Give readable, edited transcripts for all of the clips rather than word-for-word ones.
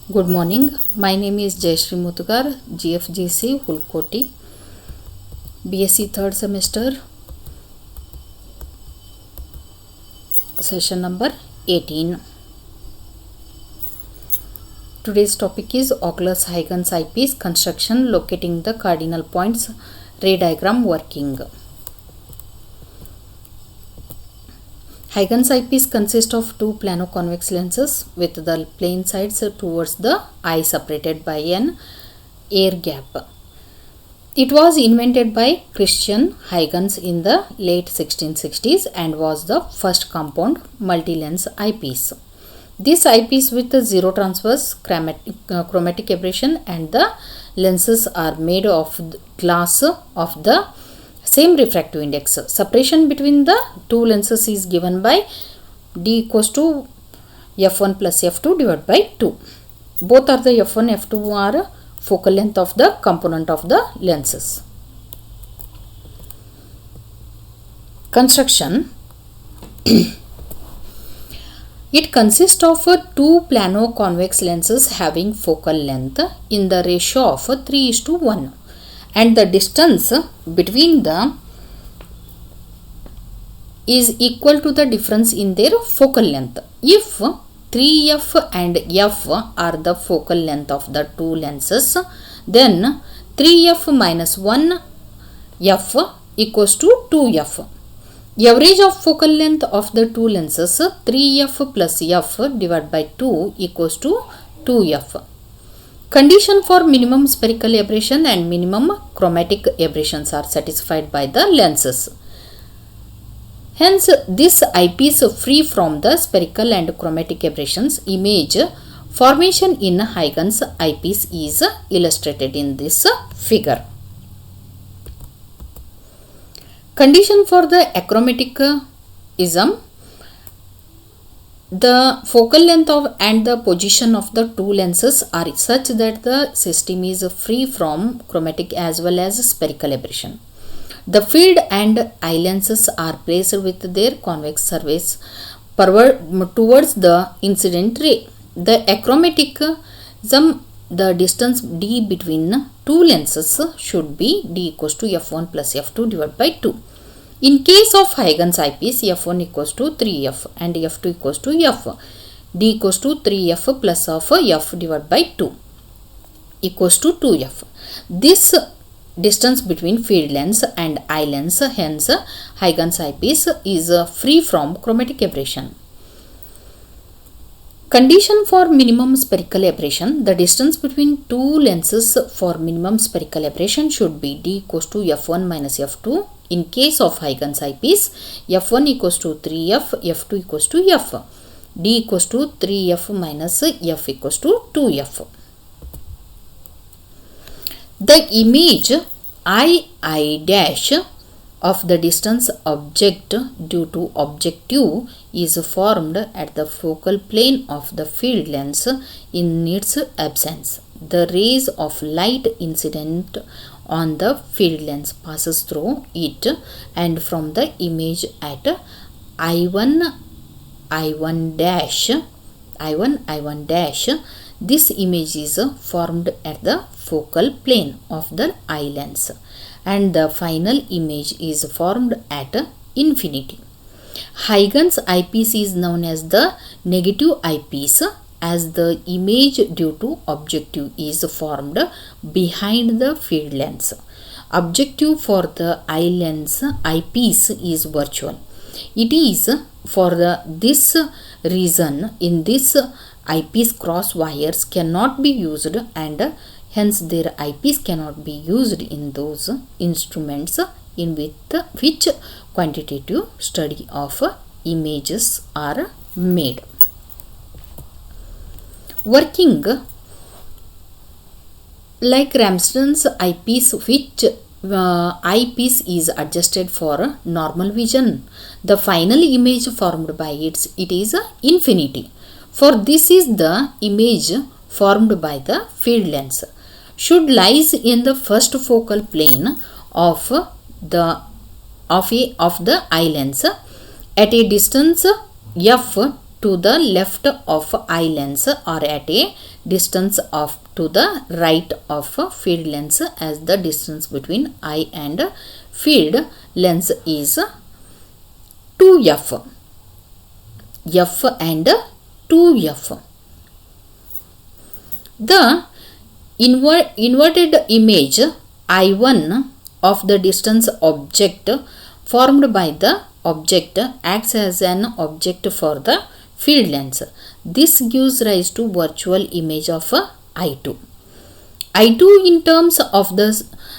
Good morning. My name is Jayashree Mutugar, GFGC, Hulkoti, BSc third semester, session number 18. Today's topic is Oclus-Huygens eyepiece construction, locating the cardinal points, ray diagram working. Huygens eyepiece consists of two plano-convex lenses with the plane sides towards the eye separated by an air gap. It was invented by Christian Huygens in the late 1660s and was the first compound multi-lens eyepiece. This eyepiece with zero transverse chromatic aberration, and the lenses are made of glass of the same refractive index. Separation between the two lenses is given by d equals to f1 plus f2 divided by 2. Both are the f1 f2 are focal length of the component of the lenses. Construction. It consists of two plano-convex lenses having focal length in the ratio of 3:1, and the distance between them is equal to the difference in their focal length. If 3f and f are the focal length of the two lenses, then 3f minus 1f equals to 2f. Average of focal length of the two lenses 3f plus f divided by 2 equals to 2f. Condition for minimum spherical aberration and minimum chromatic aberrations are satisfied by the lenses. Hence, this eyepiece free from the spherical and chromatic aberrations image formation in Huygens eyepiece is illustrated in this figure. Condition for the achromatism. The focal length of and the position of the two lenses are such that the system is free from chromatic as well as spherical aberration. The field and eye lenses are placed with their convex surface towards the incident ray. The achromatism, the distance d between two lenses should be d equals to f1 plus f2 divided by 2. In case of Huygens eyepiece, f1 equals to 3f and f2 equals to f. d equals to 3f plus of f divided by 2 equals to 2f. This distance between field lens and eye lens, hence Huygens eyepiece is free from chromatic aberration. Condition for minimum spherical aberration. The distance between two lenses for minimum spherical aberration should be d equals to f1 minus f2. In case of Huygens eyepiece, f1 equals to 3f, f2 equals to f. d equals to 3f minus f equals to 2f. The image I dash of the distance object due to objective is formed at the focal plane of the field lens in its absence. The rays of light incident on the field lens passes through it, and from the image at I1 dash, this image is formed at the focal plane of the eye lens, and the final image is formed at infinity. Huygens eyepiece is known as the negative eyepiece, as the image due to objective is formed behind the field lens. Objective for the eye lens eyepiece is virtual. It is for this reason in this eyepiece cross wires cannot be used, and hence their eyepiece cannot be used in those instruments in which quantitative study of images are made. Working. Like Ramsden's eyepiece, which eyepiece is adjusted for normal vision, the final image formed by it is infinity. For this is the image formed by the field lens should lies in the first focal plane of the eye lens at a distance f to the left of eye lens, or at a distance of to the right of field length, as the distance between I and field length is 2f. F and 2f. The inverted image I1 of the distance object formed by the object acts as an object for the field length. This gives rise to virtual image of I2. I2 in terms of the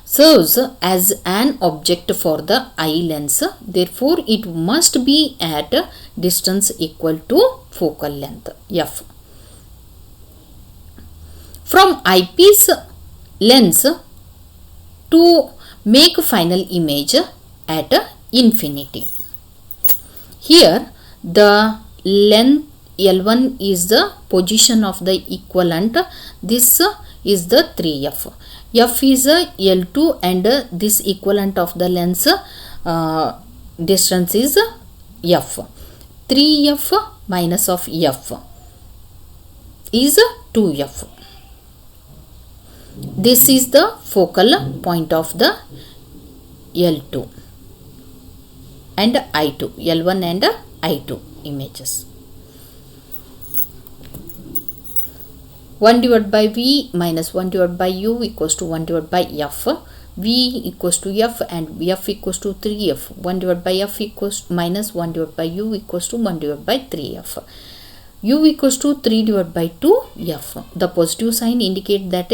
serves as an object for the I length. Therefore, it must be at distance equal to focal length f. From eyepiece lens to make final image at infinity. Here the length L1 is the position of the equivalent. This is the 3f. F is L2 and this equivalent of the lens distance is f. 3f minus of f is 2f. This is the focal point of the L2 and I2, L1 and I2 images. 1 divided by V minus 1 divided by U equals to 1 divided by F. V equals to F and F equals to 3F. 1 divided by F equals minus 1 divided by U equals to 1 divided by 3F. U equals to 3 divided by 2F. The positive sign indicates that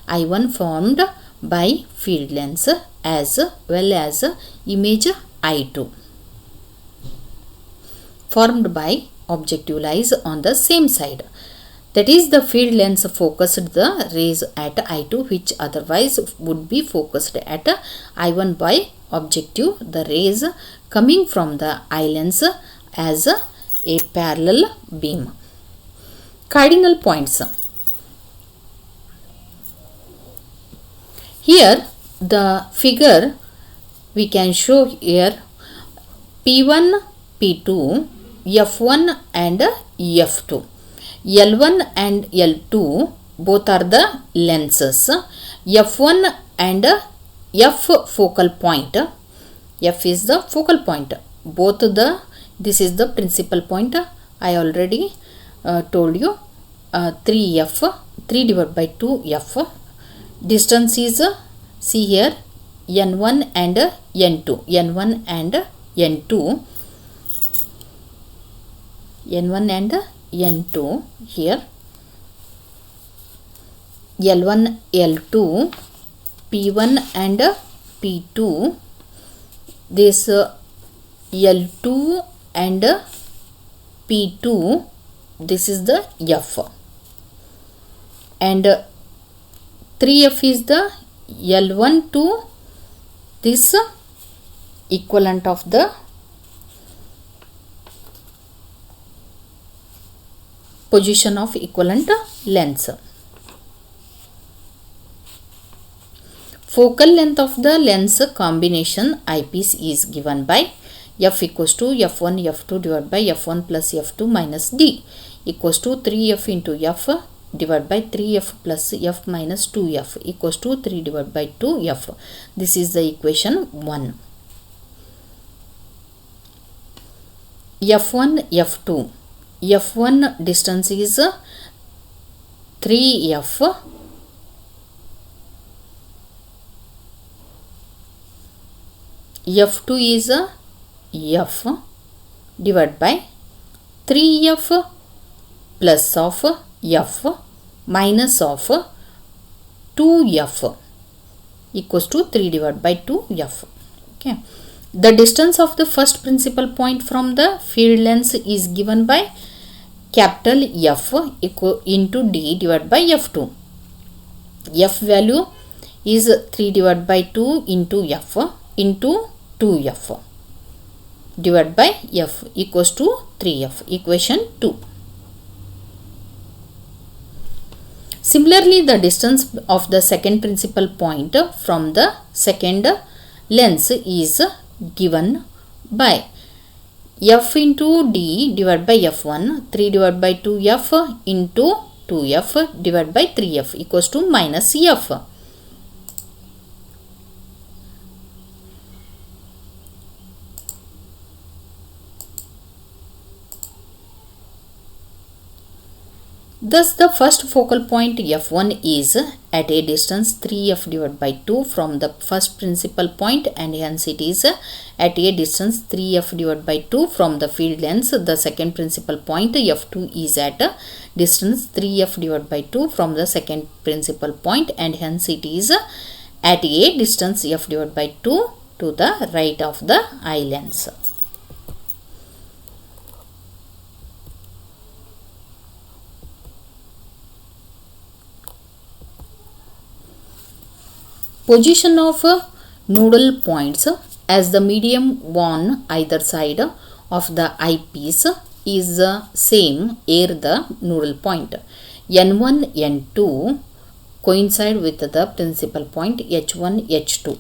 I1 formed by field length as well as image I2 formed by objective lies on the same side. That is, the field length focused the rays at I2 which otherwise would be focused at I1 by objective. The rays coming from the eye lens as a parallel beam. Cardinal points. Here the figure we can show here P1, P2, F1 and F2. L1 and L2 both are the lenses. F1 and F focal point. F is the focal point. Both this is the principal point. I already told you 3F, 3 divided by 2F. Distance is see here N1 and N2. N1 and N2. N1 and N2 here. L1, L2, P1 and P2. This L2 and P2. This is the F. And 3F is the L1 to this equivalent of the position of equivalent length. Focal length of the lens combination eyepiece is given by F equals to F1 F2 divided by F1 plus F2 minus D equals to 3F into F divided by 3F plus F minus 2F equals to 3 divided by 2F. This is the equation 1. F1 F2. F1 distance is 3F. F2 is F divided by 3F plus of F minus of 2F equals to 3 divided by 2F. Okay. The distance of the first principal point from the field length is given by capital F equal into D divided by F2. F value is 3 divided by 2 into F into 2F divided by F equals to 3F. Equation 2. Similarly, the distance of the second principal point from the second lens is given by F into D divided by F1, 3 divided by 2F into 2f divided by 3f equals to minus f. Thus, the first focal point f1 is at a distance 3f divided by 2 from the first principal point, and hence it is at a distance 3f divided by 2 from the field length. The second principal point f2 is at a distance 3f divided by 2 from the second principal point, and hence it is at a distance f divided by 2 to the right of the eye lens. Position of nodal points as the medium on either side of the eyepiece is the same ere the nodal point. N1, N2 coincide with the principal point H1, H2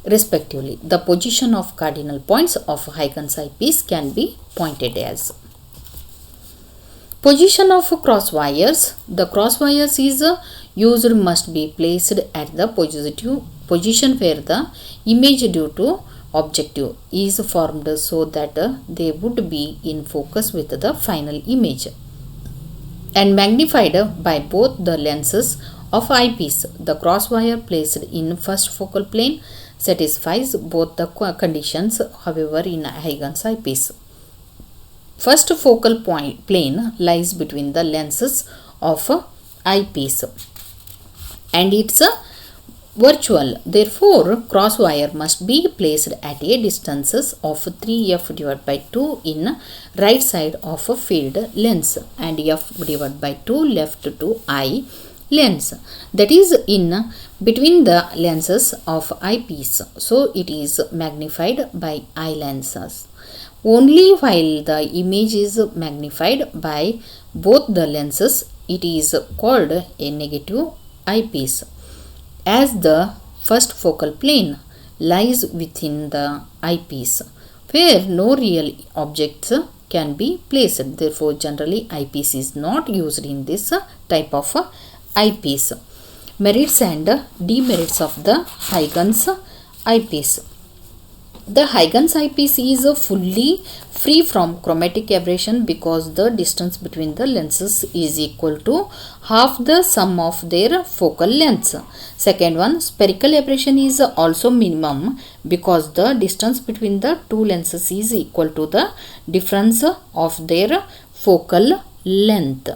respectively. The position of cardinal points of Huygens eyepiece can be pointed as. Position of cross wires. The cross wires is used must be placed at the position where the image due to objective is formed so that they would be in focus with the final image and magnified by both the lenses of eyepiece. The cross wire placed in first focal plane satisfies both the conditions, however, in Huygens eyepiece. First focal plane lies between the lenses of eyepiece and it's virtual. Therefore, cross wire must be placed at a distances of 3f divided by 2 in right side of a field lens and f divided by 2 left to eye lens, that is in between the lenses of eyepiece. So it is magnified by eye lenses. Only while the image is magnified by both the lenses, it is called a negative eyepiece, as the first focal plane lies within the eyepiece where no real objects can be placed. Therefore, generally eyepiece is not used in this type of eyepiece. Merits and demerits of the Huygens eyepiece. The Huygens eyepiece is fully free from chromatic aberration because the distance between the lenses is equal to half the sum of their focal lengths. Second one, spherical aberration is also minimum because the distance between the two lenses is equal to the difference of their focal length.